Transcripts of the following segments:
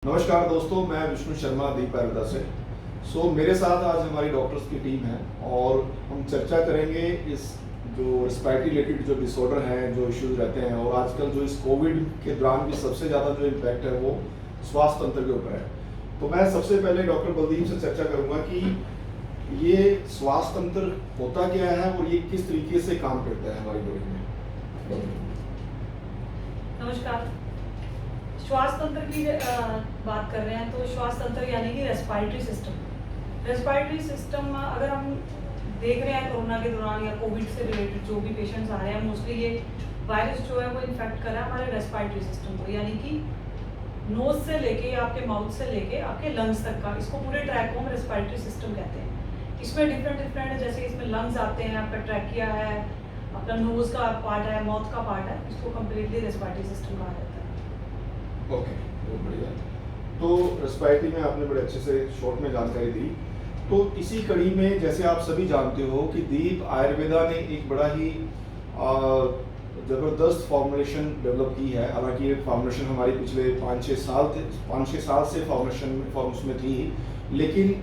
नमस्कार दोस्तों, मैं विष्णु शर्मा दीप आयुर्वेदा से। मेरे साथ आज हमारी डॉक्टर्स की टीम है और हम चर्चा करेंगे इस जो रिस्पायरेटरी रिलेटेड जो डिसऑर्डर हैं, जो इश्यूज रहते हैं और आजकल जो इस कोविड के दौरान भी सबसे ज़्यादा जो इम्पैक्ट है वो स्वास्थ्य तंत्र के ऊपर है। तो मैं सबसे पहले डॉक्टर बलदीप से चर्चा करूँगा कि ये स्वास्थ्य तंत्र होता क्या है और ये किस तरीके से काम करता है हमारी बॉडी में। नमस्कार। श्वास तंत्र की बात कर रहे हैं तो श्वास तंत्र यानी कि रेस्पिरेटरी सिस्टम अगर हम देख रहे हैं कोरोना के दौरान या कोविड से रिलेटेड जो भी पेशेंट्स आ रहे हैं, मोस्टली ये वायरस जो है वो इन्फेक्ट कर रहा है हमारे रेस्पिरेटरी सिस्टम को, यानी कि नोज से लेके आपके माउथ से लेके आपके लंग्स तक का, इसको पूरे ट्रैक को हम रेस्पिरेटरी सिस्टम कहते हैं। इसमें डिफरेंट जैसे इसमें लंग्स आते हैं, आपका ट्रैकिया है, आपका नोज का पार्ट है, माउथ का पार्ट है, इसको कम्प्लीटली रेस्पिरेटरी सिस्टम कहा जाता है। ओके, बहुत बढ़िया। तो रेस्पिरेटरी में आपने बड़े अच्छे से शॉर्ट में जानकारी दी। तो इसी कड़ी में जैसे आप सभी जानते हो कि दीप आयुर्वेदा ने एक बड़ा ही ज़बरदस्त फॉर्मुलेशन डेवलप की है। हालांकि ये फॉर्मुलेशन हमारी पिछले 5-6 साल से फॉर्मुलेशन में थी, लेकिन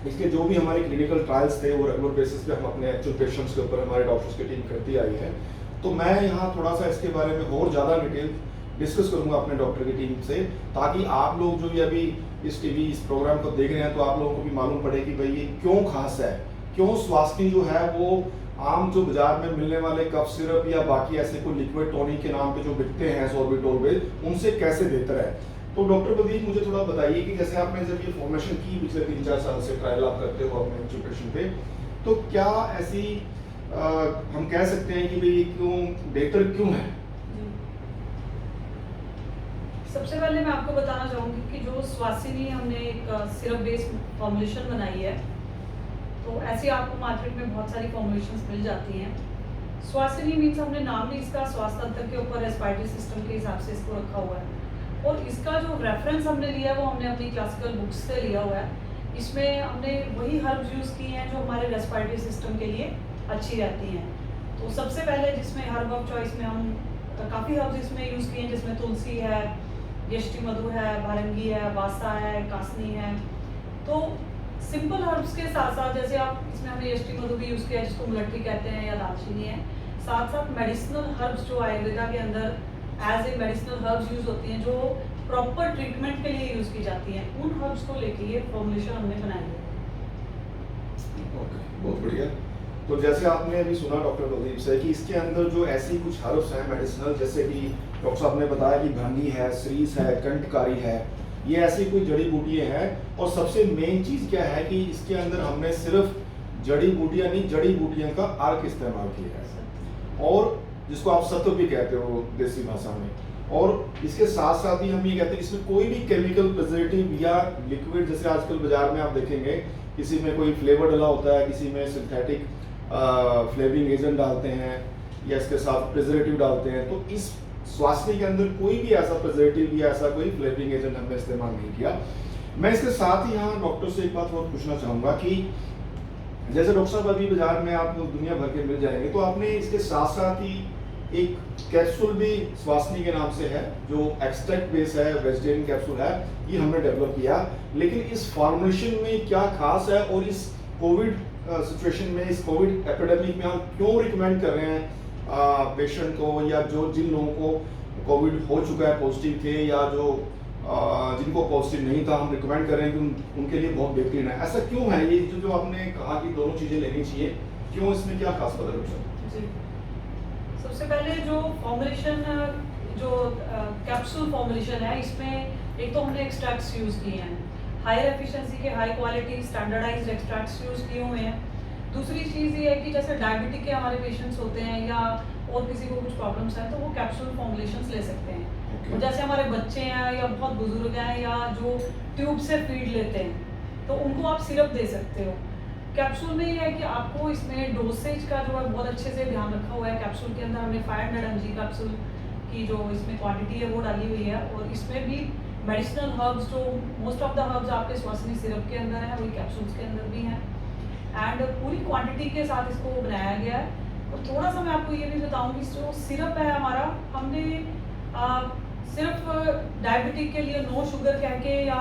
इसके जो भी हमारे क्लिनिकल ट्रायल्स थे वो रेगुलर बेसिस पे हम अपने एक्चुअल पेशेंट्स के ऊपर हमारे डॉक्टर्स की टीम करती आई है। तो मैं यहाँ थोड़ा सा इसके बारे में और ज़्यादा डिटेल डिस्कस करूंगा अपने डॉक्टर की टीम से, ताकि आप लोग जो भी अभी इस प्रोग्राम को देख रहे हैं तो आप लोगों को भी मालूम पड़े कि भाई ये क्यों खास है, क्यों स्वास्थ्य जो है वो आम जो बाजार में मिलने वाले कफ सिरप या बाकी ऐसे कोई लिक्विड टॉनिक के नाम पे जो बिकते हैं सॉर्बिटोल बेस्ड, उनसे कैसे बेहतर है। तो डॉक्टर बलदीप मुझे थोड़ा बताइए कि जैसे आपने जब ये फॉर्मेशन की पिछले 3-4 साल से ट्रायल आप करते हो अपने एजुकेशन पे, तो क्या ऐसी हम कह सकते हैं कि भाई ये क्यों बेहतर क्यों है। सबसे पहले मैं आपको बताना चाहूँगी कि जो स्वासिनी हमने एक सिरप बेस्ड फॉर्मुलेशन बनाई है, तो ऐसे आपको मार्केट में बहुत सारी फॉर्मुलेशंस मिल जाती हैं। स्वासिनी मीन्स हमने नाम भी इसका स्वास्थ्य तंत्र के ऊपर रेस्पिरेटरी सिस्टम के हिसाब से इसको रखा हुआ है, और इसका जो रेफरेंस हमने लिया है वो हमने अपनी क्लासिकल बुक्स से लिया हुआ है। इसमें हमने वही हर्ब्स यूज़ की हैं जो हमारे रेस्पिरेटरी सिस्टम के लिए अच्छी रहती हैं। तो सबसे पहले जिसमें हर्ब ऑफ चॉइस में हम काफ़ी हर्ब्स इसमें यूज़ किए हैं, जिसमें तुलसी है, यष्टि मधु है, भारंगी है, वासा है, कासनी है। तो सिंपल हर्ब्स के साथ साथ जैसे आप इसमें हमने यष्टि मधु भी यूज़ किया है जिसको मुलट्ठी कहते हैं या दालचीनी है, साथ साथ मेडिसिनल हर्ब्स जो आयुर्वेदा के अंदर as a medicinal herbs use होती हैं जो प्रॉपर ट्रीटमेंट के लिए यूज़ की जाती हैं, उन हर्ब्स को लेके ये फॉर्मुलेशन हमने बनाई है। ओके, बहुत बढ़िया। तो जैसे आपने अभी सुना डॉक्टर बलदीप से कि इसके अंदर जो ऐसी कुछ हर्ब्स हैं मेडिसिनल, जैसे कि डॉक्टर साहब ने बताया कि भंगी है, श्रीस है, कंठकारी है, ये ऐसी कुछ जड़ी बूटियाँ हैं। और सबसे मेन चीज़ क्या है कि इसके अंदर हमने सिर्फ जड़ी बूटियाँ नहीं, जड़ी बूटियाँ का अर्क इस्तेमाल किया है, और जिसको आप सत्व भी कहते हो देसी भाषा में। और इसके साथ साथ ही हम ये कहते हैं इसमें कोई भी केमिकल प्रिजर्वेटिव या लिक्विड, जैसे आजकल बाजार में आप देखेंगे किसी में कोई फ्लेवर डला होता है, किसी में सिंथेटिक फ्लेवरिंग एजेंट डालते हैं या इसके साथ प्रिजर्वेटिव डालते हैं। तो इस स्वास्थ्य के अंदर कोई भी ऐसा प्रिजर्वेटिव या ऐसा कोई फ्लेवरिंग एजेंट हमने इस्तेमाल नहीं किया। मैं इसके साथ ही यहाँ डॉक्टर से एक बात और पूछना चाहूँगा कि जैसे डॉक्टर साहब अभी बाजार में आप दुनिया भर के मिल जाएंगे, तो आपने इसके साथ साथ ही एक कैप्सूल भी स्वास्थ्य के नाम से है जो एक्सट्रैक्ट बेस है, वेजिटेरियन कैप्सूल है, ये हमने डेवलप किया। लेकिन इस फॉर्मुलेशन में क्या खास है और इस कोविड सिचुएशन में, इस कोविड एपिडेमिक में हम क्यों रिकमेंड कर रहे हैं पेशेंट को, या जो जिन लोगों को कोविड हो चुका है, पॉजिटिव थे, या जो जिनको पॉजिटिव नहीं था, हम रिकमेंड कर रहे हैं कि उनके लिए बहुत बेहतरीन है। ऐसा क्यों है ये जो आपने कहा कि दोनों चीज़ें लेनी चाहिए, क्यों, इसमें क्या खास पता है? जी, सबसे पहले जो फॉर्मुलेशन जो कैप्सूल फॉर्मुलेशन है, इसमें एक तो हमने एक्सट्रैक्ट्स यूज़ किए हैं, हायर एफिशिएंसी के high quality standardised extracts use किए हुए हैं। दूसरी चीज़ ये है कि जैसे डायबिटिक के हमारे पेशेंट्स होते हैं या और किसी को कुछ प्रॉब्लम्स हैं, तो वो कैप्सूल फॉर्मुलेशंस ले सकते हैं। और जैसे हमारे बच्चे हैं या बहुत बुजुर्ग हैं या जो ट्यूब से फीड लेते हैं, तो उनको आप सिरप दे सकते हो। कैप्सूल में ये है कि आपको इसमें डोसेज का जो है बहुत अच्छे से ध्यान रखा हुआ है। कैप्सूल के अंदर हमने 500 mg कैप्सूल की जो इसमें क्वांटिटी है वो डाली हुई है, और इसमें भी मेडिसिनल हर्ब्स जो मोस्ट ऑफ द हर्ब्स आपके स्वासिनी सिरप के अंदर है वही कैप्सूल्स के अंदर भी हैं, एंड पूरी क्वांटिटी के साथ इसको बनाया गया है। और थोड़ा सा मैं आपको ये भी बताऊंगी, जो सिरप है हमारा, हमने सिर्फ डायबिटिक के लिए नो शुगर कह के या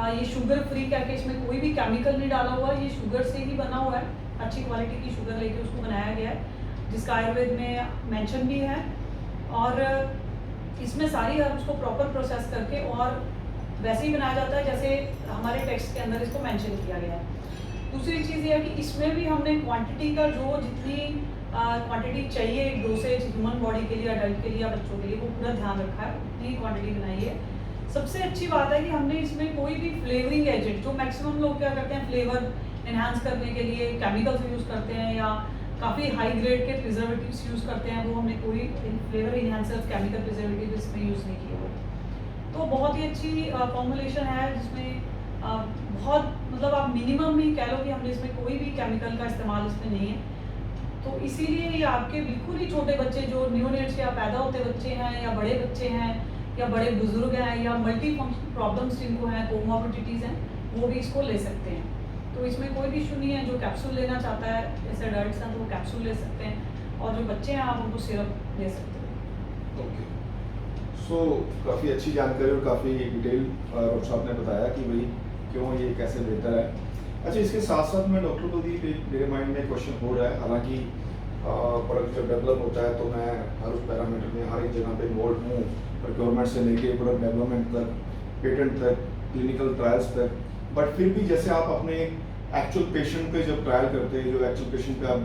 ये शुगर फ्री कह के इसमें कोई भी केमिकल नहीं डाला हुआ, ये शुगर से ही बना हुआ है, अच्छी क्वालिटी की शुगर लेके उसको बनाया गया है, जिसका आयुर्वेद में मेंशन भी है। और इसमें सारी हर्ब्स को प्रॉपर प्रोसेस करके और वैसे ही बनाया जाता है जैसे हमारे टेक्स्ट के अंदर इसको मेंशन किया गया है। दूसरी चीज़ ये है कि इसमें भी हमने क्वांटिटी का जो जितनी क्वांटिटी चाहिए एक डोसेज ह्यूमन बॉडी के लिए, अडल्ट के लिए या बच्चों के लिए, वो पूरा ध्यान रखा है, उतनी क्वांटिटी बनाई है। सबसे अच्छी बात है कि हमने इसमें कोई भी फ्लेवरिंग एजेंट, जो मैक्सिमम लोग क्या करते हैं फ्लेवर एनहांस करने के लिए केमिकल्स यूज़ करते हैं या काफ़ी हाई ग्रेड के प्रिजर्वेटिव्स यूज़ करते हैं, वो हमने कोई फ्लेवर इनहेंसर्स केमिकल प्रिजर्वेटिव इसमें यूज़ नहीं किया हुआ। तो बहुत ही अच्छी फॉर्मुलेशन है जिसमें बहुत मतलब आप मिनिमम ही कह लो कि हमने इसमें कोई भी केमिकल का इस्तेमाल इसमें नहीं है। तो इसीलिए ये आपके बिल्कुल ही छोटे बच्चे जो न्यूनेट्स या पैदा होते बच्चे हैं या बड़े बच्चे हैं या बड़े बुजुर्ग हैं या मल्टी फंक्शन प्रॉब्लम्स जिनको हैं, कोमॉर्बिडिटीज़ हैं, वो भी इसको ले सकते हैं। तो इसमें कोई भी इशू नहीं है। जो कैप्सूल लेना चाहता है, जैसे एडल्ट्स हैं तो वो कैप्सूल ले सकते हैं, और जो बच्चे हैं आप उनको सिरप ले सकते हैं। ओके, सो काफ़ी अच्छी जानकारी और काफ़ी डिटेल डॉक्टर साहब ने बताया कि भाई क्यों ये कैसे बेहतर है। अच्छा, इसके साथ साथ मैं डॉक्टर कुलदीप, मेरे माइंड में क्वेश्चन हो रहा है, हालांकि प्रोडक्ट जब डेवलप होता है तो मैं हर उस पैरामीटर में हर एक जगह पे इन्वॉल्व हूँ, प्रोक्योरमेंट से लेके प्रोडक्ट डेवलपमेंट तक, पेटेंट तक, क्लिनिकल ट्रायल्स तक। बट फिर भी जैसे आप अपने एक्चुअल पेशेंट पे जब ट्रायल करते हैं, जो एक्चुअल पेशेंट पे आप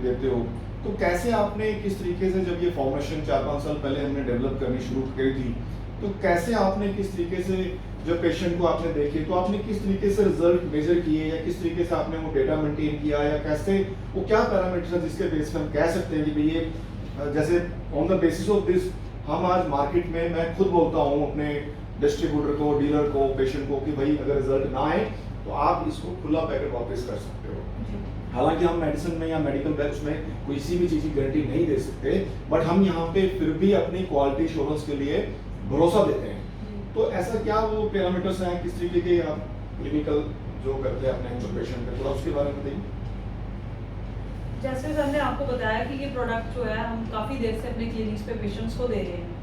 देते हो, तो कैसे आपने किस तरीके से, जब ये फॉर्मेशन 4-5 साल पहले हमने डेवलप करनी शुरू करी थी, तो कैसे आपने किस तरीके से जब पेशेंट को आपने देखे तो आपने किस तरीके से रिजल्ट मेजर किए, या किस तरीके से आपने वो डेटा मेंटेन किया, या कैसे वो क्या पैरामीटर्स हैं जिसके बेस पे हम कह सकते हैं कि भाई ये जैसे on the basis of this हम आज मार्केट में, मैं खुद बोलता हूँ अपने डिस्ट्रीब्यूटर को, डीलर को, पेशेंट को कि भाई अगर रिजल्ट ना आए तो आप इसको खुला पैकेट वापस कर सकते हो। हालांकि हम मेडिसिन में या मेडिकल बैग्स में किसी भी चीज़ की गारंटी नहीं दे सकते, बट हम यहाँ पे फिर भी अपनी क्वालिटी एश्योरेंस के लिए भरोसा देते हैं। तो ऐसा क्या वो पैरामीटर्स हैं, किस तरीके के आप क्लिनिकल जो करते हैं अपने एक्चुअल पेशेंट पे, थोड़ा उसके बारे में बताइए। जैसे सर ने आपको बताया कि ये प्रोडक्ट जो है हम काफ़ी देर से अपने क्लिनिक्स पे पेशेंट्स को दे रहे हैं,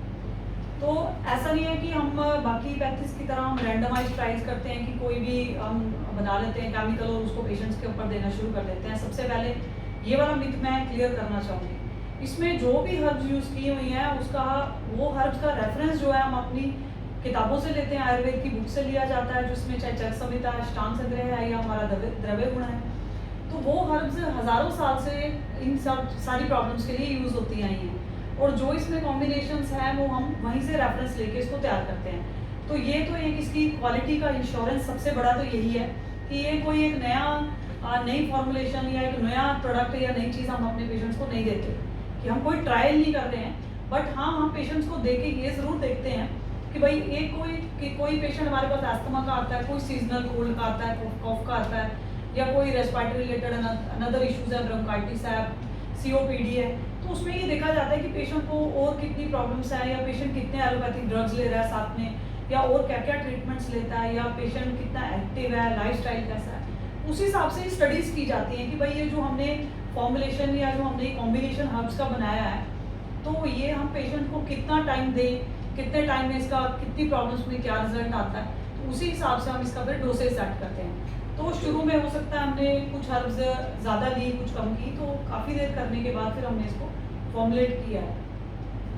तो ऐसा नहीं है कि हम बाकी पैथिस की तरह हम रैंडमाइज ट्राइल्स करते हैं कि कोई भी हम बना लेते हैं केमिकल और उसको पेशेंट्स के ऊपर देना शुरू कर देते हैं। सबसे पहले ये वाला मिथ मैं क्लियर करना चाहूँगी। इसमें जो भी हर्ब्स यूज़ की हुई हैं उसका वो हर्ब्स का रेफरेंस जो है हम अपनी किताबों से लेते हैं, आयुर्वेद की बुक से लिया जाता है, जिसमें चाहे चरक संहिता है, अष्टांग संग्रह है या हमारा द्रव्य गुण है। तो वो हर्ब्स हज़ारों साल से इन सब सारी प्रॉब्लम्स के लिए यूज़ होती आई हैं, और जो इसमें कॉम्बिनेशंस हैं वो हम वहीं से रेफरेंस लेके इसको तैयार करते हैं। तो ये तो एक इसकी क्वालिटी का इंश्योरेंस सबसे बड़ा तो यही है कि ये कोई एक नई फॉर्मुलेशन या एक नया प्रोडक्ट या नई चीज़ हम अपने पेशेंट्स को नहीं देते, कि हम कोई ट्रायल नहीं कर रहे हैं। बट हाँ, हम पेशेंट्स को दे के ये ज़रूर देखते हैं कि भाई एक कोई पेशेंट हमारे पास अस्थमा का आता है, कोई सीजनल कोल्ड का आता है, कॉफ का आता है, या कोई रेस्पिरेटरी रिलेटेड अनदर इश्यूज है, ब्रोंकाइटिस है, COPD है। तो उसमें ये देखा जाता है कि पेशेंट को और कितनी प्रॉब्लम्स है, या पेशेंट कितने एलोपैथिक ड्रग्स ले रहा है साथ में, या और क्या क्या ट्रीटमेंट्स लेता है, या पेशेंट कितना एक्टिव है, लाइफस्टाइल कैसा है। उस हिसाब से स्टडीज़ की जाती हैं कि भाई ये जो हमने फॉर्मुलेशन या जो हमने कॉम्बिनेशन हर्ब्स का बनाया है, तो ये हम पेशेंट को कितना टाइम दें, कितने टाइम में इसका कितनी प्रॉब्लम्स में क्या रिजल्ट आता है, तो उसी हिसाब से हम इसका फिर डोसेज सेट करते हैं। तो शुरू में हो सकता है हमने कुछ हर्ब्स ज़्यादा ली, कुछ कम की, तो काफ़ी देर करने के बाद फिर हमने इसको फॉर्मुलेट किया है।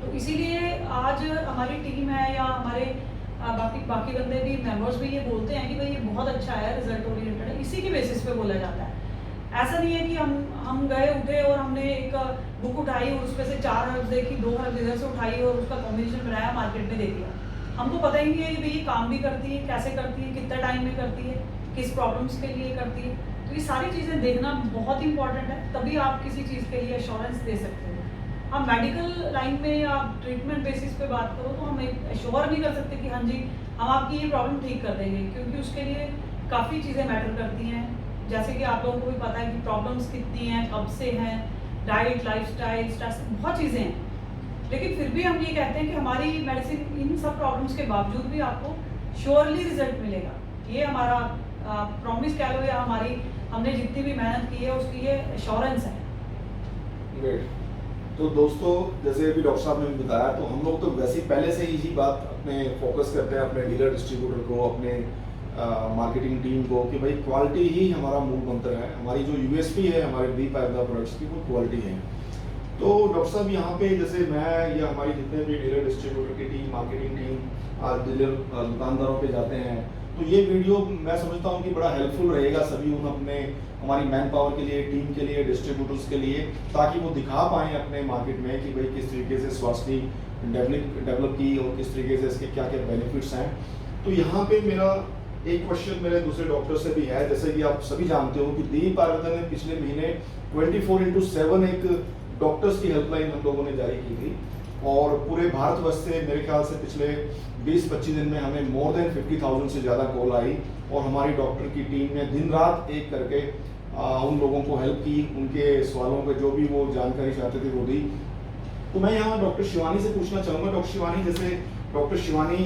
तो इसीलिए आज हमारी टीम है या हमारे बाकी बंदे भी, मेंबर्स भी ये बोलते हैं कि भाई ये बहुत अच्छा है, रिजल्ट ओरिएंटेड है, इसी की बेसिस पे बोला जाता है। ऐसा नहीं है कि हम गए उठे और हमने एक बुक उठाई और उसमें से 4 हर्ब्स देखी, 2 हर्ब्स इधर से उठाई और उसका कॉम्बिनेशन बनाया, मार्केट में दे दिया। हमको पता ही नहीं है कि भाई ये काम भी करती है, कैसे करती है, कितना टाइम में करती है, किस प्रॉब्लम्स के लिए करती है। तो ये सारी चीज़ें देखना बहुत इंपॉर्टेंट है, तभी आप किसी चीज़ के लिए एश्योरेंस दे सकते हो। हम मेडिकल लाइन में या ट्रीटमेंट बेसिस पे बात करो तो हम एश्योर नहीं कर सकते कि हाँ जी हम आपकी ये प्रॉब्लम ठीक कर देंगे, क्योंकि उसके लिए काफ़ी चीज़ें मैटर करती हैं। जैसे कि आप लोगों को भी पता है कि प्रॉब्लम्स कितनी हैं, कब से हैं, डाइट, लाइफस्टाइल, स्ट्रेस, बहुत चीज़ें हैं। लेकिन फिर भी हम ये कहते हैं कि हमारी मेडिसिन इन सब प्रॉब्लम्स के बावजूद भी आपको श्योरली रिजल्ट मिलेगा। ये हमारा प्रॉमिस कह लो, या हमने जितनी भी मेहनत की है उसकी ये एश्योरेंस है। ग्रेट। तो दोस्तों, जैसे अभी डॉक्टर साहब ने भी बताया, तो हम लोग तो वैसे ही पहले से ही इसी बात अपने फोकस करते हैं अपने डीलर डिस्ट्रीब्यूटर को, अपने मार्केटिंग टीम को, कि भाई क्वालिटी ही हमारा मूल मंत्र है। हमारी जो यूएसपी है हमारे दीप आयुर्वेदा प्रोडक्ट्स की, वो क्वालिटी है। तो डॉक्टर साहब, यहाँ पे जैसे मैं या हमारी जितने भी डीलर डिस्ट्रीब्यूटर की टीम, मार्केटिंग टीम आज डीलर दुकानदारों पे जाते हैं, तो ये वीडियो मैं समझता हूँ कि बड़ा हेल्पफुल रहेगा सभी उन अपने हमारी मैन पावर के लिए, टीम के लिए, डिस्ट्रीब्यूटर्स के लिए, ताकि वो दिखा पाएँ अपने मार्केट में कि भाई किस तरीके से स्वास्थ्य डेवलप की और किस तरीके से इसके क्या क्या बेनिफिट्स हैं। तो यहाँ पे मेरा एक क्वेश्चन मेरे दूसरे डॉक्टर से भी है। जैसे कि आप सभी जानते हो कि दीप आयुर्वेदा ने पिछले महीने 24/7 एक डॉक्टर्स की हेल्पलाइन हम लोगों ने जारी की थी, और पूरे भारतवर्ष से मेरे ख्याल से पिछले 20-25 दिन में हमें मोर देन 50,000 से ज़्यादा कॉल आई, और हमारी डॉक्टर की टीम ने दिन रात एक करके उन लोगों को हेल्प की, उनके सवालों पे जो भी वो जानकारी चाहते थे वो दी। तो मैं यहाँ डॉक्टर शिवानी से पूछना चाहूँगा। डॉक्टर शिवानी, जैसे डॉक्टर शिवानी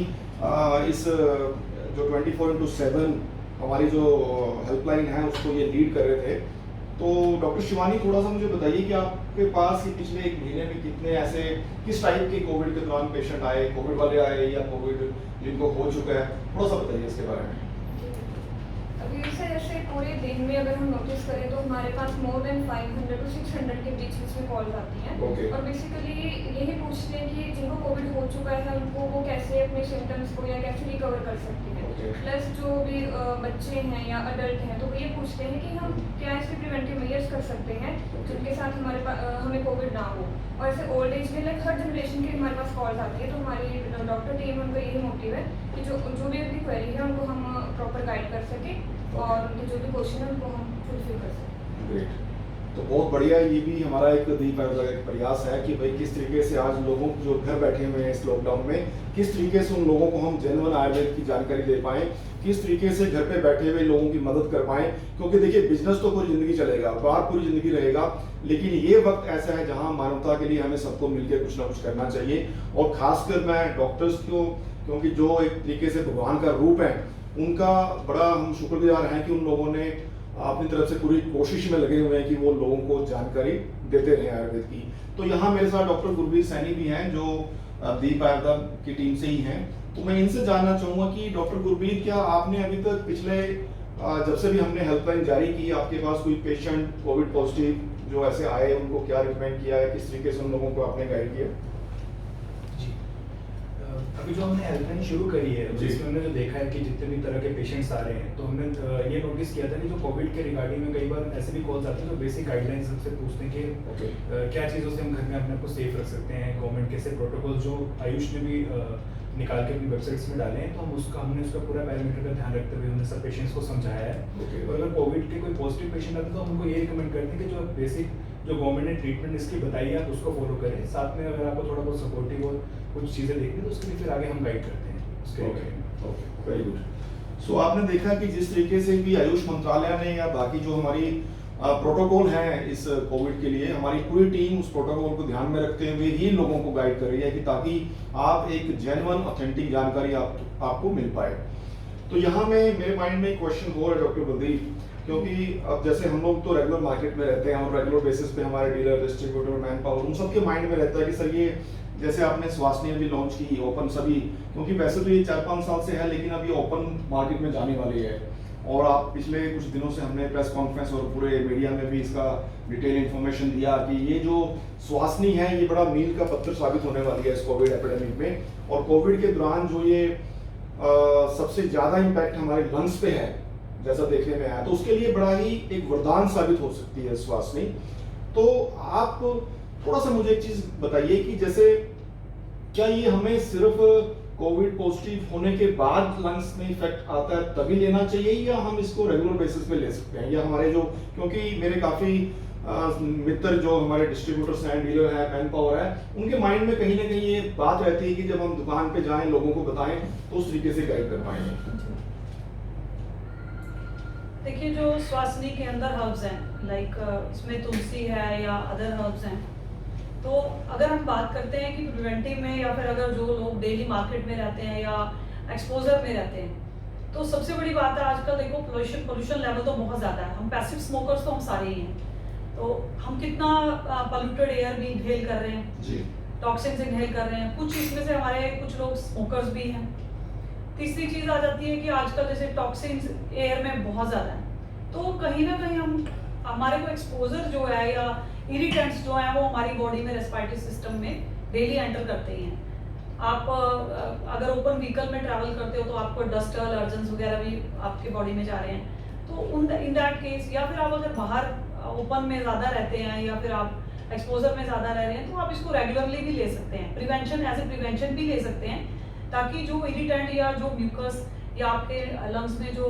इस जो 24/7 हमारी जो हेल्पलाइन है उसको ये लीड कर रहे थे, तो डॉक्टर शिवानी, थोड़ा सा मुझे बताइए कि आपके पास ये पिछले एक महीने में कितने ऐसे किस टाइप के कोविड के दौरान पेशेंट आए, कोविड वाले आए या कोविड जिनको हो चुका है, थोड़ा सा बताइए इसके बारे में। अभी से जैसे पूरे दिन में अगर हम नोटिस करें तो हमारे पास मोर देन 500 to 600 के बीच में कॉल्स आती हैं। Okay. और बेसिकली यही पूछते हैं कि जिनको कोविड हो चुका है उनको वो कैसे अपने सिम्टम्स को या कैसे रिकवर कर सकते हैं। Okay. प्लस जो भी बच्चे हैं या अडल्ट हैं तो वो ये पूछते हैं कि हम क्या ऐसे प्रिवेंटिव मेजर्स कर सकते हैं जिनके साथ हमें कोविड ना हो। और ऐसे ओल्ड एज में लाइक हर जनरेशन के हमारे पास कॉल्स आती है, तो हमारी डॉक्टर टीम उनका यही मोटिव है कि जो भी उनकी क्वेरी है उनको हम प्रॉपर गाइड कर सकें और उनके जो भी क्वेश्चन है उनको हम फुलफिल कर सकें। ग्रेट, तो बहुत बढ़िया। ये भी हमारा एक दीप आयुर्वेदा का एक प्रयास है कि भाई किस तरीके से आज लोगों जो घर बैठे हुए हैं इस लॉकडाउन में, किस तरीके से उन लोगों को हम जेन्युइन आयुर्वेद की जानकारी दे पाएँ, किस तरीके से घर पे बैठे हुए लोगों की मदद कर पाएँ। क्योंकि देखिए, बिजनेस तो पूरी ज़िंदगी चलेगा, बाहर पूरी ज़िंदगी रहेगा, लेकिन ये वक्त ऐसा है जहाँ मानवता के लिए हमें सबको मिलकर कुछ ना कुछ करना चाहिए। और खासकर मैं डॉक्टर्स को, क्योंकि जो एक तरीके से भगवान का रूप है, उनका बड़ा हम शुक्रगुजार हैं कि उन लोगों ने अपनी तरफ से पूरी कोशिश में लगे हुए हैं कि वो लोगों को जानकारी देते रहे आयुर्वेद की। तो यहाँ मेरे साथ डॉक्टर गुरबीर सैनी भी हैं जो दीप आयुर्वेदा की टीम से ही हैं। तो मैं इनसे जानना चाहूँगा कि डॉक्टर गुरबीर, क्या आपने अभी तक पिछले जब से भी हमने हेल्पलाइन जारी की, आपके पास कोई पेशेंट कोविड पॉजिटिव जो ऐसे आए उनको क्या रिकमेंड किया है, किस तरीके से उन लोगों को आपने गाइड किया? अभी जो हमने हेल्पलाइन शुरू करी है जिसमें हमने जो देखा है कि जितने भी तरह के पेशेंट्स आ रहे हैं, तो हमने ये नोटिस किया था कि जो कोविड के रिगार्डिंग में कई बार ऐसे भी कॉल्स आते हैं जो बेसिक गाइडलाइंस सबसे पूछते हैं कि क्या चीज़ों से हम घर में अपने आप को सेफ रख सकते हैं। गवर्नमेंट कैसे प्रोटोकॉल जो आयुष ने भी निकाल के अपनी वेबसाइट्स में डाले हैं, तो हमने उसका पूरा पैरामीटर का ध्यान रखते हुए हमने सब पेशेंट्स को समझाया है। और अगर कोविड के कोई पॉजिटिव पेशेंट आते हैं तो हम उनको ये रिकमेंड करते हैं कि जो बेसिक जो गवर्नमेंट ने ट्रीटमेंट इसकी बताई है आप उसको फॉलो करें। साथ में अगर आपको थोड़ा बहुत सपोर्टिव और कुछ चीज़ें देखनी तो उसके लिए फिर आगे हम गाइड करते हैं उसके लिए। Very good. सो आपने देखा कि जिस तरीके से भी आयुष मंत्रालय ने या बाकी जो हमारी प्रोटोकॉल है इस कोविड के लिए, हमारी पूरी टीम उस प्रोटोकॉल को ध्यान में रखते हुए ही लोगों को गाइड कर रही है कि ताकि आप एक जेन्युइन ऑथेंटिक जानकारी आपको मिल पाए। तो यहाँ में मेरे माइंड में एक क्वेश्चन हो रहा है डॉक्टर बलदीप, क्योंकि अब जैसे हम लोग तो रेगुलर मार्केट में रहते हैं और रेगुलर बेसिस पे हमारे डीलर, डिस्ट्रीब्यूटर, मैन पावर, उन सबके माइंड में रहता है कि सर ये जैसे आपने स्वास्थ्य भी लॉन्च की ओपन सभी, क्योंकि वैसे तो ये 4-5 साल से है लेकिन अब ये ओपन मार्केट में जाने वाली है। और आप पिछले कुछ दिनों से हमने प्रेस कॉन्फ्रेंस और पूरे मीडिया में भी इसका डिटेल इन्फॉर्मेशन दिया कि ये जो स्वास्थ्य है ये बड़ा मील का पत्थर साबित होने वाली है इस कोविड एपिडेमिक में। और कोविड के दौरान जो ये सबसे ज़्यादा इम्पैक्ट हमारे लंग्स पे है जैसा देखने में आया, तो उसके लिए बड़ा ही एक वरदान साबित हो सकती है स्वास्थ्य। तो आप थोड़ा सा मुझे एक चीज़ बताइए कि जैसे क्या ये हमें सिर्फ कोविड पॉजिटिव होने के बाद लंग्स में इफेक्ट आता है तभी लेना चाहिए, या हम इसको रेगुलर बेसिस पे ले सकते हैं? या हमारे जो, क्योंकि मेरे काफ़ी मित्र जो हमारे डिस्ट्रीब्यूटर्स हैं, डीलर हैं, मैन पावर है, उनके माइंड में कहीं ना कहीं ये बात रहती है कि जब हम दुकान पे जाएं, लोगों को बताएं तो उस तरीके से गाइड कर पाएंगे। देखिए, जो स्वासनी के अंदर हर्ब्स हैं लाइक इसमें तुलसी है या अदर हर्ब्स हैं, तो अगर हम बात करते हैं कि प्रिवेंटिव में या फिर अगर जो लोग डेली मार्केट में रहते हैं या एक्सपोजर में रहते हैं, तो सबसे बड़ी बात है आजकल देखो पोल्यूशन लेवल तो बहुत ज़्यादा है। हम पैसिव स्मोकर्स तो हम सारे ही हैं, तो हम कितना पोल्यूटेड एयर भी इनहेल कर रहे हैं, जी टॉक्सिन्स इनहेल कर रहे हैं, कुछ इसमें से हमारे कुछ लोग स्मोकर्स भी हैं। तीसरी चीज़ आ जाती है कि आजकल जैसे टॉक्सिन्स एयर में बहुत ज़्यादा है, तो कहीं ना कहीं हमारे को एक्सपोजर जो है या इरिटेंट्स जो हैं वो हमारी बॉडी में रेस्पिरेटरी सिस्टम में डेली एंटर करते ही हैं। आप अगर ओपन व्हीकल में ट्रैवल करते हो तो आपको डस्ट एलर्जेंस वगैरह भी आपके बॉडी में जा रहे हैं, तो इन दैट केस, या फिर आप अगर बाहर ओपन में ज़्यादा रहते हैं या फिर आप एक्सपोजर में ज़्यादा रह रहे हैं, तो आप इसको रेगुलरली भी ले सकते हैं, प्रिवेंशन एज ए प्रिवेंशन भी ले सकते हैं, ताकि जो इरिटेंट या जो म्यूकस या आपके लंग्स में जो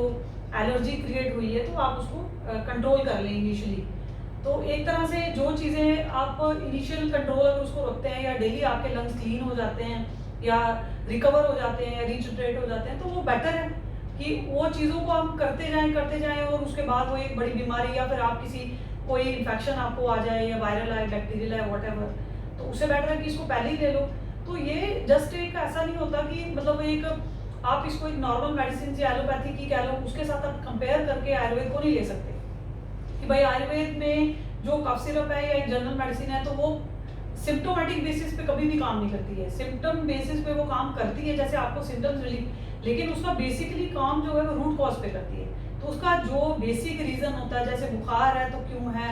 एलर्जी क्रिएट हुई है तो आप उसको कंट्रोल कर लें इनिशियली। तो एक तरह से जो चीज़ें आप इनिशियल कंट्रोल अगर उसको रखते हैं या डेली आपके लंग्स क्लीन हो जाते हैं या रिकवर हो जाते हैं या रीजनरेट हो जाते हैं, तो वो बेटर है कि वो चीज़ों को हम करते जाएं और उसके बाद वो एक बड़ी बीमारी या फिर आप किसी कोई इन्फेक्शन आपको आ जाए या वायरल है, बैक्टीरियल है, व्हाटएवर, तो उससे बेटर है कि इसको पहले ही ले लो। तो ये जस्ट एक ऐसा नहीं होता कि मतलब एक आप इसको एक नॉर्मल मेडिसिन या एलोपैथी की कह लो उसके साथ आप कंपेयर करके आयुर्वेद को नहीं ले सकते कि भाई आयुर्वेद में जो कफ सिरप है या एक जनरल मेडिसिन है तो वो सिम्टोमेटिक बेसिस पे कभी भी काम नहीं करती है। सिम्टम बेसिस पे वो काम करती है, जैसे आपको सिम्टम्स रिलीफ, लेकिन उसका बेसिकली काम जो है वो रूट कॉज पे करती है। तो उसका जो बेसिक रीजन होता है, जैसे बुखार है तो क्यों है,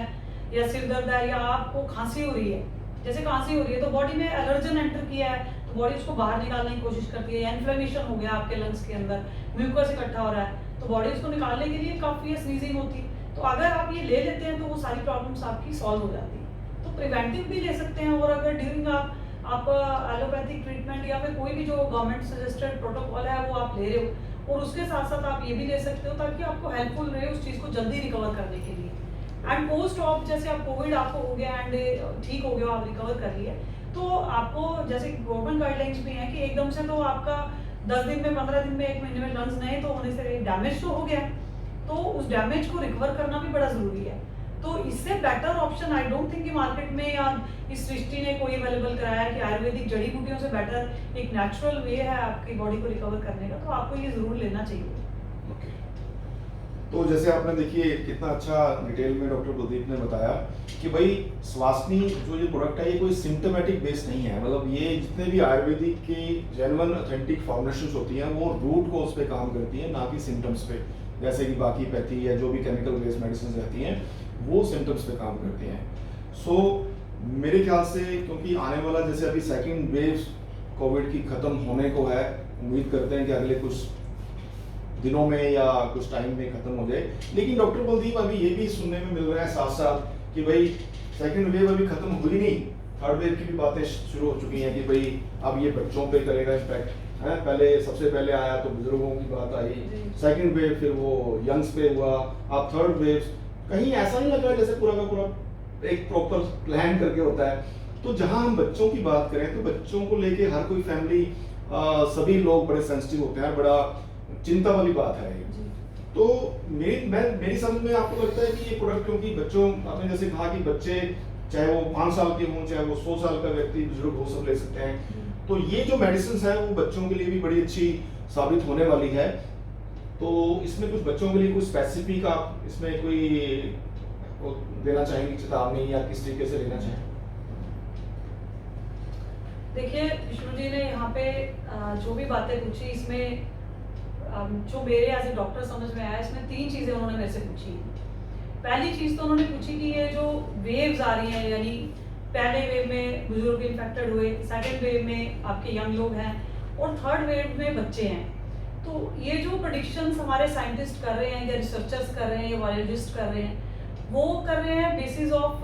या सिर दर्द है, या आपको खांसी हो रही है, जैसे खांसी हो रही है तो बॉडी में एलर्जन एंटर किया है तो बॉडी उसको बाहर निकालने की कोशिश करती है, या इन्फ्लेमेशन हो गया आपके लंग्स के अंदर, म्यूकस इकट्ठा हो रहा है तो बॉडी उसको निकालने के लिए काफी स्नीजिंग होती है। तो अगर आप ये ले लेते हैं तो वो सारी प्रॉब्लम्स आपकी सॉल्व हो जाती है। तो प्रिवेंटिव भी ले सकते हैं, और अगर ड्यूरिंग आप एलोपैथिक ट्रीटमेंट या फिर कोई भी जो गवर्नमेंट सजेस्टेड प्रोटोकॉल है वो आप ले रहे हो, और उसके साथ साथ आप ये भी ले सकते हो ताकि आपको हेल्पफुल रहे उस चीज़ को जल्दी रिकवर करने के लिए। एंड पोस्ट ऑफ जैसे आप कोविड आपको हो गया एंड ठीक हो गया, आप रिकवर कर लिए, तो आपको जैसे गवर्नमेंट गाइडलाइंस भी हैं कि एकदम से तो आपका 10 दिन में, 15 दिन में, 1 महीने में लंग्स नए तो होने से डैमेज तो हो गया, तो उस डैमेज को रिकवर करना भी बड़ा ज़रूरी है। तो इससे better option I don't think कि मार्केट में या इस सृष्टि ने कोई अवेलेबल कराया है कि आयुर्वेदिक जड़ी बूटियों से बेटर एक नेचुरल वे है आपकी बॉडी को रिकवर करने का, तो आपको ये ज़रूर लेना चाहिए। ओके, तो जैसे आपने देखिए कितना अच्छा डिटेल में डॉक्टर कुलदीप ने बताया कि भाई स्वासनी जो ये प्रोडक्ट है ये कोई सिम्टोमेटिक बेस नहीं है, मतलब ये जितने भी आयुर्वेदिक की जेन्युइन ऑथेंटिक फॉर्मुलेशंस होती हैं वो रूट कोज पे काम करती हैं, ना कि सिम्टम्स पे, जैसे कि बाकी पैथी या जो भी केमिकल बेस्ड मेडिसिन रहती हैं वो सिम्टम्स पे काम करती हैं। सो मेरे ख्याल से क्योंकि आने वाला जैसे अभी सेकंड वेव कोविड की ख़त्म होने को है, उम्मीद करते हैं कि अगले कुछ दिनों में या कुछ टाइम में ख़त्म हो जाए, लेकिन डॉक्टर कुलदीप अभी ये भी सुनने में मिल रहा है साथ साथ कि भाई सेकंड वेव अभी ख़त्म हुई नहीं, थर्ड वेव की भी बातें शुरू हो चुकी हैं कि भाई अब ये बच्चों पे करेगा इम्पैक्ट है। पहले सबसे पहले आया तो बुजुर्गों की बात आई, सेकंड वेव फिर वो यंग्स पे हुआ, अब थर्ड वेव। कहीं ऐसा नहीं लग रहा जैसे पूरा का पूरा एक प्रॉपर प्लान करके होता है। तो जहां हम बच्चों की बात करें तो बच्चों को लेके हर कोई फैमिली सभी लोग बड़े सेंसिटिव होते हैं, बड़ा चिंता वाली बात है ये। तो मेरी समझ में आपको लगता है कि ये प्रोडक्ट, क्योंकि बच्चों, आपने जैसे कहा कि बच्चे चाहे वो 5 साल के हों चाहे वो 100 साल का व्यक्ति बुजुर्ग हो, सब ले सकते हैं, तो ये जो मेडिसिन है वो बच्चों के लिए भी बड़ी अच्छी साबित होने वाली है। तो इसमें कुछ बच्चों के लिए कुछ स्पेसिफिक आप इसमें कोई देना चाहेंगे चेतावनी या किस तरीके से लेना चाहें? देखिए विष्णु जी ने यहाँ पे जो भी बातें पूछी, इसमें जो मेरे एज ए डॉक्टर समझ में आया, इसमें 3 चीज़ें उन्होंने मेरे से पूछी। पहली चीज़ तो उन्होंने पूछी कि ये जो वेव्स आ रही हैं, यानी पहले वेव में बुजुर्ग इन्फेक्टेड हुए, सेकेंड वेव में आपके यंग लोग हैं और थर्ड वेव में बच्चे हैं, तो ये जो प्रेडिक्शंस हमारे साइंटिस्ट कर रहे हैं या रिसर्चर्स कर रहे हैं या वायरोलॉजिस्ट कर रहे हैं, वो कर रहे हैं बेसिस ऑफ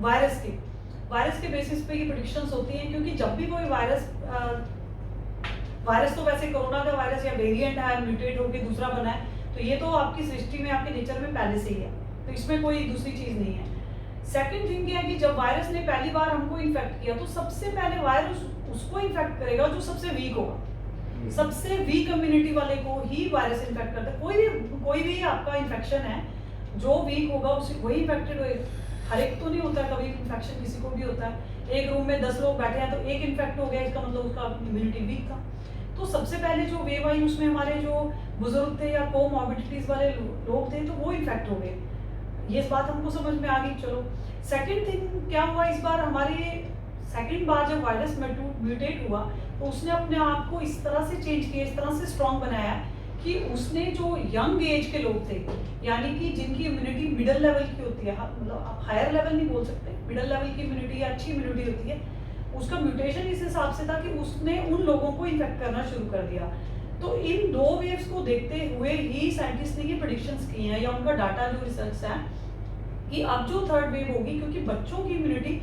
वायरस के बेसिस पे ये प्रेडिक्शंस होती हैं। क्योंकि जब भी कोई वायरस तो वैसे कोरोना का वायरस या वेरिएंट है, म्यूटेट होकर दूसरा बना है, तो ये तो आपकी सृष्टि में, आपके नेचर में पहले से ही है, तो इसमें कोई दूसरी चीज़ नहीं है। सेकंड थिंग क्या है कि जब वायरस ने पहली बार हमको इन्फेक्ट किया तो सबसे पहले वायरस उसको इन्फेक्ट करेगा जो सबसे वीक होगा। सबसे वीक कम्युनिटी वाले को ही वायरस इन्फेक्ट करता है। कोई भी आपका इन्फेक्शन है, जो वीक होगा उसी वही इन्फेक्टेड होएगा। हर एक तो नहीं होता, कभी इन्फेक्शन किसी को भी होता है। एक रूम में 10 लोग बैठे हैं तो एक इन्फेक्ट हो गया, इसका मतलब उसका इम्यूनिटी वीक था। तो सबसे पहले जो वेव आई उसमें हमारे जो बुजुर्ग थे या कोमॉर्बिडिटीज वाले लोग थे तो वो इन्फेक्ट हो गए। ये बात हमको समझ में आ गई। चलो सेकंड थिंग क्या हुआ इस बार, हमारे सेकंड बार जब वायरस म्यूटेट हुआ तो उसने अपने आप को इस तरह से चेंज किया, इस तरह से स्ट्रॉन्ग बनाया कि उसने जो यंग एज के लोग थे, यानी कि जिनकी इम्यूनिटी मिडिल लेवल की होती है, मतलब आप हायर लेवल नहीं बोल सकते, मिडिल लेवल की इम्यूनिटी या अच्छी इम्यूनिटी होती है, उसका म्यूटेशन इस हिसाब से था कि उसने उन लोगों को इन्फेक्ट करना शुरू कर दिया। तो इन 2 वेव्स को देखते हुए ही साइंटिस्ट ने ये प्रेडिक्शंस की हैं, या उनका डाटा जो रिसर्च है कि अब जो थर्ड वेव होगी, क्योंकि बच्चों की इम्यूनिटी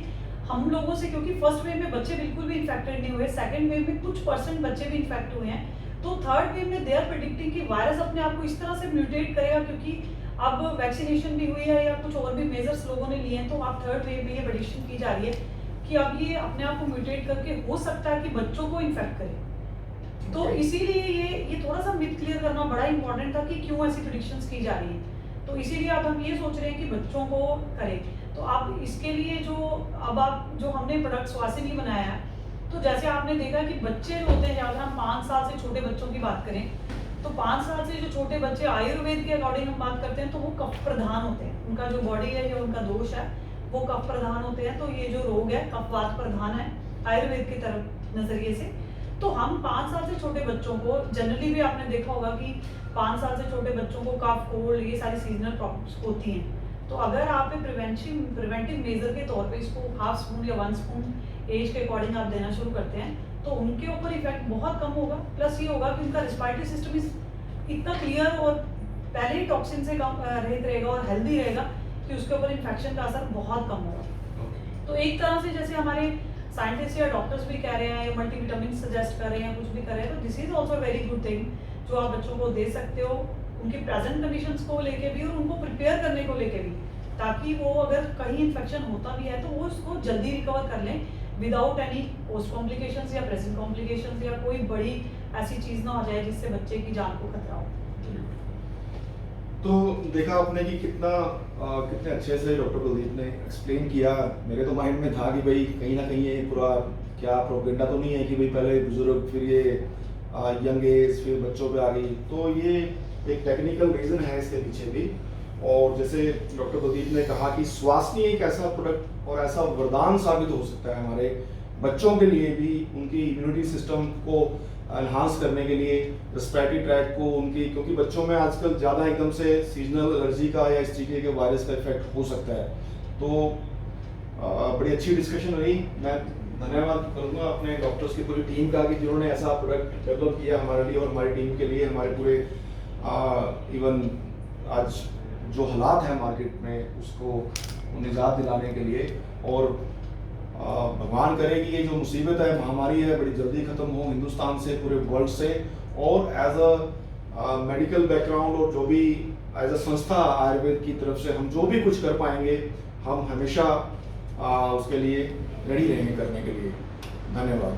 हम लोगों से, क्योंकि फर्स्ट वेव में बच्चे बिल्कुल भी इन्फेक्टेड नहीं हुए, सेकंड वेव में कुछ % बच्चे भी इन्फेक्ट हुए हैं, तो थर्ड वेव में दे आर प्रेडिक्टिंग कि वायरस अपने आप को इस तरह से म्यूटेट करेगा, क्योंकि अब वैक्सीनेशन भी हुई है या कुछ और भी मेजर्स लोगों ने लिए हैं, तो अब थर्ड वेव में ये प्रेडिक्शन की जा रही है कि अब ये अपने आप को म्यूटेट करके हो सकता है कि बच्चों को इन्फेक्ट करे। तो इसीलिए ये थोड़ा सा मिथ क्लियर करना बड़ा इंपॉर्टेंट था कि क्यों ऐसी प्रेडिक्शंस की जा रही है। तो इसीलिए अब हम ये सोच रहे हैं कि बच्चों को करें। तो आप इसके लिए जो हमने प्रोडक्ट स्वासिनी बनाया है, तो जैसे आपने देखा कि बच्चे जो होते हैं, अगर हम 5 साल से छोटे बच्चों की बात करें, तो 5 साल से जो छोटे बच्चे आयुर्वेद के अकॉर्डिंग हम बात करते हैं, तो वो कफ प्रधान होते हैं, उनका जो बॉडी है या उनका दोष है वो कफ प्रधान होते हैं। तो ये जो रोग है कफवात प्रधान है आयुर्वेद की तरफ नजरिए से। तो हम 5 साल से छोटे बच्चों को जनरली भी आपने देखा होगा कि 5 साल से छोटे बच्चों को कफ, कोल्ड, ये सारी सीजनल प्रॉब्लम्स होती हैं। तो अगर आप प्रिवेंटिव मेजर के तौर पे इसको ½ स्पून या 1 स्पून एज के अकॉर्डिंग आप देना शुरू करते हैं, तो उनके ऊपर इफेक्ट बहुत कम होगा। प्लस ये होगा कि उनका रिस्पायरेटरी सिस्टम इतना क्लियर और पहले ही टॉक्सिन से कम रहित रहेगा और हेल्दी रहेगा कि उसके ऊपर इन्फेक्शन का असर बहुत कम होगा। तो एक तरह से जैसे हमारे साइंटिस्ट या डॉक्टर्स भी कह रहे हैं, या मल्टीविटामिन सजेस्ट कर रहे हैं, कुछ भी कर रहे हैं, तो this is also very good thing जो आप बच्चों को दे सकते हो, उनकी प्रेजेंट कंडीशंस को लेके भी और उनको प्रिपेयर करने को लेके भी, ताकि वो अगर कहीं इन्फेक्शन होता भी है तो वो उसको जल्दी रिकवर कर लें विदाउट एनी पोस्ट कॉम्प्लिकेशंस या प्रेजेंट कॉम्प्लिकेशंस, या कोई बड़ी ऐसी चीज़ ना हो जाए जिससे बच्चे की जान को खतरा हो। तो देखा आपने कि कितने अच्छे से डॉक्टर कुलदीप ने एक्सप्लेन किया। मेरे तो माइंड में था कि भाई कहीं ना कहीं ये पूरा क्या प्रोपेगेंडा तो नहीं है कि भाई पहले बुजुर्ग, फिर ये यंग एज, फिर बच्चों पे आ गई। तो ये एक टेक्निकल रीज़न है इसके पीछे भी। और जैसे डॉक्टर कुलदीप ने कहा कि स्वास्थ्य एक ऐसा प्रोडक्ट और ऐसा वरदान साबित हो सकता है हमारे बच्चों के लिए भी, उनकी इम्यूनिटी सिस्टम को एनहांस करने के लिए, रेस्पिरेटरी ट्रैक को उनकी, क्योंकि बच्चों में आजकल ज़्यादा एकदम से सीजनल एलर्जी का या इस तरीके के वायरस का इफेक्ट हो सकता है। तो बड़ी अच्छी डिस्कशन रही। मैं धन्यवाद करूँगा अपने डॉक्टर्स की पूरी टीम का कि जिन्होंने ऐसा प्रोडक्ट डेवलप किया हमारे लिए और हमारी टीम के लिए, हमारे पूरे इवन आज जो हालात हैं मार्केट में उसको निजात दिलाने के लिए। और भगवान करे कि ये जो मुसीबत है, महामारी है, बड़ी जल्दी ख़त्म हो हिंदुस्तान से, पूरे वर्ल्ड से। और एज अ मेडिकल बैकग्राउंड और जो भी एज अ संस्था आयुर्वेद की तरफ से हम जो भी कुछ कर पाएंगे, हम हमेशा उसके लिए रेडी रहेंगे करने के लिए। धन्यवाद।